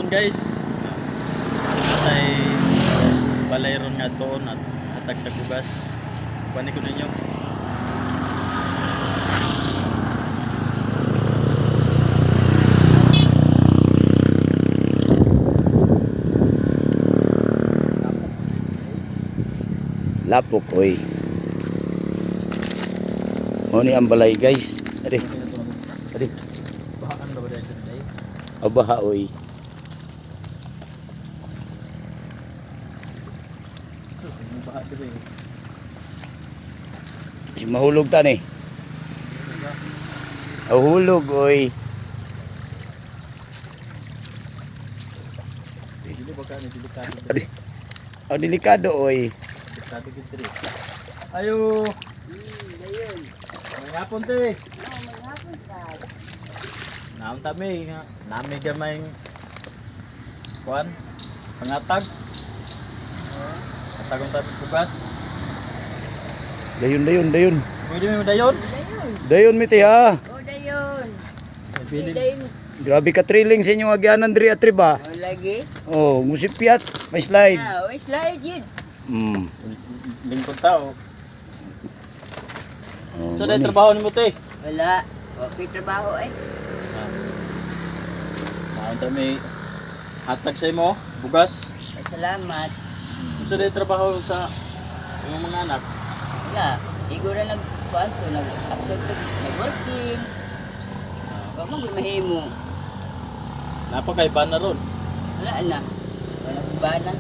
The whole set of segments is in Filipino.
hapon guys. Tay balay ron nga doon at hatag-tagugas. Kunin ko ninyo. Lapok oy. Mo ni ang balay guys. Adi. Adi. Bahaan na ba dito day? Abaha oy. Bahaan dito. Si mahulog ta ni. Hulog oy. Dili ba ka ni delikado? Adi. Oh delikado oy. Delikado gid diri. Ayo. Dayon. May hapon te. Maghapon sa. Naam tami nga nami gamay kuan pangatag. Atagong tabi bugas. Dayon. Pwede mo dayon? Dayon. Dayon mi ti ha. O dayon. Pili. Dayon. Grabe ka thrilling sa inyong agyanan diri at riba. O lagi. Oh, musipiat, may slide. Ah, o slide yun. Lingkod tao. Oh, So gani. dahil trabaho ni mo te. Wala. Okay trabaho eh. Naon tami hatag sa imo bugas. Salamat. So dahil trabaho sa imong mga anak. Wala. Igo na nag-kuanto. Nag-absent. Nag-working. Huwag mo mahimo. Napakaiba na ron. Wala na. Wala ba na.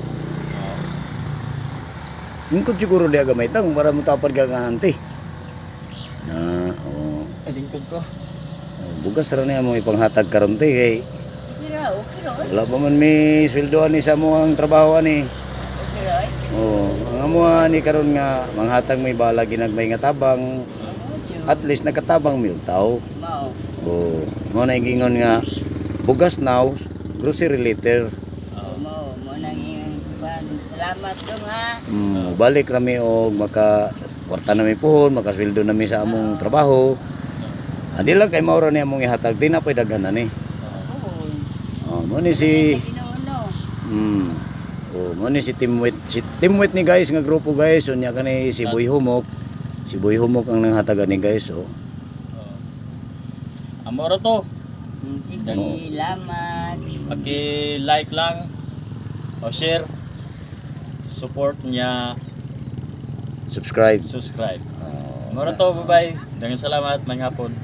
Ingkod siguro di agamay tang para mo tapad ka kanti. Na oh, Ay lingkod ko. bugas ra niya mo ipanghatag karon ti kay Okay ra. Okay ra. wala pa man may sweldoan ni sa mo ang trabaho ani. Okay ra eh. Oh, ang amo ni karon nga manghatag may bala ginagmay nga tabang at least nakatabang mi og tao. Mao. Oh, mo na gingon nga bugas now grocery later. Mao. Mo nang iyong kuan. Salamat dong ha. Balik rami og maka kwarta na mi puhon, makasweldo na mi sa among trabaho. Adi lang kay maura ni among ihatag di na pay daghan na ni. Oo. Oh, mo ni si Inuuno. Oh, mo ni si Timwit ni guys nga grupo guys, unya kani si Boy Humok. Si Boy Humok ang nanghatagan ni guys, oh. Amora to. Sige, salamat. Paki-like lang o share. Support niya, Subscribe. subscribe. Amora to, bye-bye. Dengan salamat, may hapon.